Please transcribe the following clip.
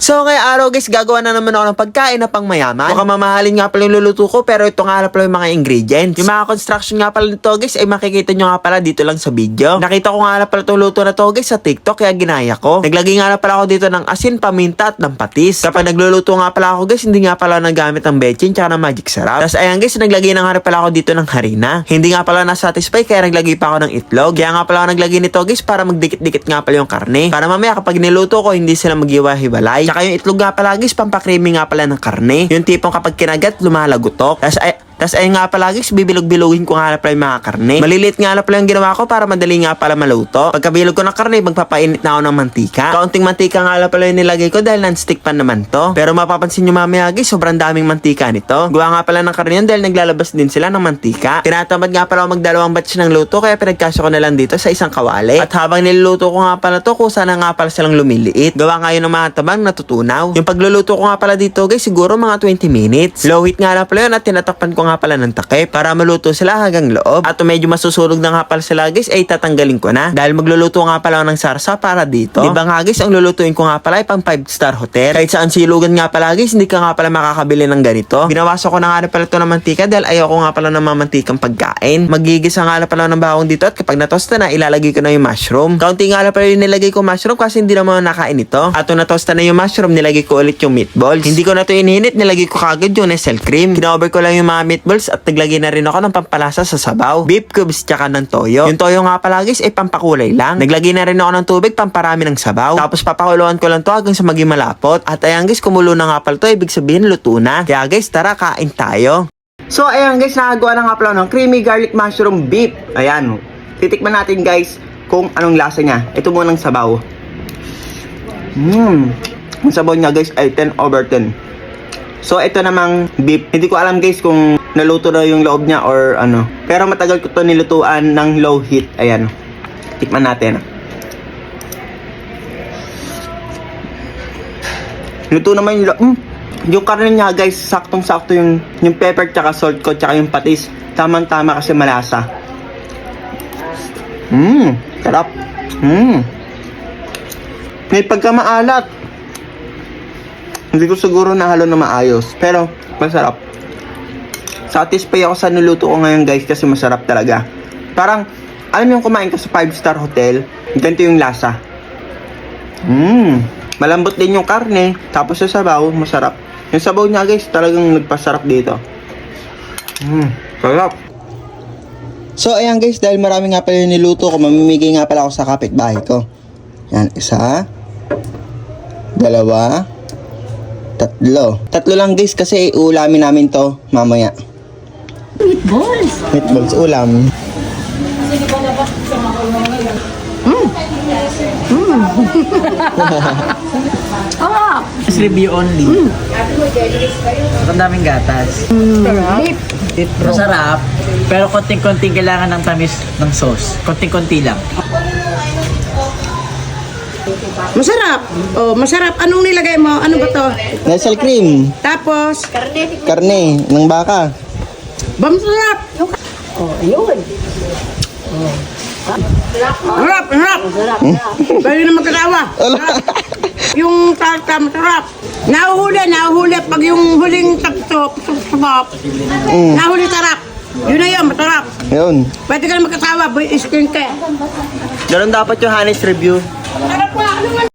So ngayong araw guys, gagawa na naman ako ng pagkain na pang mayaman. Mukhang mamahalin nga pala yung luluto ko, pero ito nga pala yung mga ingredients. Yung mga construction nga pala nito guys ay makikita nyo nga pala dito lang sa video. Nakita ko nga pala itong luto na to guys sa TikTok, kaya ginaya ko. Naglagay nga pala ako dito ng asin, paminta at ng patis. Kapag nagluluto nga pala ako guys, hindi nga pala nagamit ng bechin tsaka ng magic sarap. Tapos ayan guys, naglagay na nga pala ako dito ng harina. Hindi nga pala nasatisfy kaya naglagay pa ako ng itlog. Kaya nga pala ako naglagay nito guys para magdikit-dikit nga pala yung karne. Para mamaya kapag niluto ko hindi sila maghiwa-hiwalay. Tsaka yung itlog nga pala guys, pampakremi nga pala ng karne. Yung tipong kapag kinagat, lumalagotok. Tapos ayun nga pala guys, bibilog-bilugin ko nga pala yung mga karne. Maliliit nga pala yung ginawa ko para madali nga pala maluto. Pagkabilog ko ng karne, magpapainit na ako ng mantika. Kaunting mantika nga pala yung nilagay ko dahil non-stick pan naman to. Pero mapapansin nyo mamaya guys, sobrang daming mantika nito. Gawa nga pala ng karne yun dahil naglalabas din sila ng mantika. Tinatamad nga pala ako magdalawang batch ng luto kaya pinagkasya ko na lang dito sa isang kawali. At habang niluluto ko nga pala to, kusa na nga pala silang lumiliit. Gawa nga yun ng mga tabang natutunaw. Yung pagluluto ko nga pala dito guys, siguro mga 20 minutes. Low heat nga pala yun at tinatakpan ko nga pala ng takip para maluto sila hanggang loob. At medyo masusunog na nga pala sila guys ay tatanggalin ko na dahil magluluto nga pala ng sarsa para dito. Diba nga guys, ang lulutuin ko nga pala ay pang 5-star hotel. Kahit saan silugan nga pala guys, hindi ka nga pala makakabili ng ganito. Binawasan ko na nga pala ito ng mantika dahil ayoko nga pala ng mamantikang pagkain. Magigisa nga pala ng bawang dito at kapag natosta na, ilalagay ko na yung mushroom. Kaunti nga pala yung nilagay ko mushroom kasi hindi naman nakain ito. At natosta na yung mushroom, nilagay ko ulit yung meatballs. Hindi ko na ito ininit, nilagay ko kagad yung nestle cream. Kinover ko lang yung mga meatballs at naglagay na rin ako ng pampalasa sa sabaw, beef cubes tsaka ng toyo. Yung toyo nga pala guys ay pampakulay lang. Naglagay na rin ako ng tubig pamparami ng sabaw. Tapos papakuluan ko lang to hanggang sa maging malapot. At ayan guys, kumulo na nga pala to, ibig sabihin luto na. Kaya guys, tara kain tayo. So ayan guys, nakagawa na nga pala ng creamy garlic mushroom beef. Ayan, titikman natin guys kung anong lasa niya. Ito munang sabaw. Ang sabaw niya guys ay 10/10. So ito namang beef, hindi ko alam guys kung naluto na yung loob niya or ano. Pero matagal ko to nilutuan ng low heat. Ayan, tikman natin. Luto naman yung karne niya guys, saktong-sakto yung pepper tsaka salt ko tsaka yung patis. Tamang-tama kasi malasa. Sarap. May pagkamaalat. Hindi ko siguro nahalo na maayos, pero masarap. Satisfy ako sa niluto ko ngayon guys kasi masarap talaga. Parang, alam yung kumain ka sa 5-star hotel, ganito yung lasa. Malambot din yung karne, tapos sa sabaw, masarap. Yung sabaw niya guys, talagang nagpasarap dito. Sarap. So ayan guys, dahil marami nga pala yung niluto ko, mamimigay nga pala ako sa kapitbahay ko. Yan, 1, 2, 3 lang guys kasi ulamin namin to mamaya. Meatballs ulam. Review only. Ang daming gatas. Masarap. Pero konting-konting kailangan ng tamis ng sauce. Konting-konti lang. Masarap. Oh, masarap. Anong nilagay mo? Ano ba to? Nestle cream. Tapos, Karne ng baka. masarap. Oh, ayun. Masarap, masarap. Pwede na magkatawa. Yung tarta, masarap. Nahuhuli. Pag yung huling tapsop, nahuli sarap. Yun na yun, masarap. Yun. Pwede ka na magkatawa, boy, skin ka. Ganun dapat yung honest review. Sarap pa, ano man.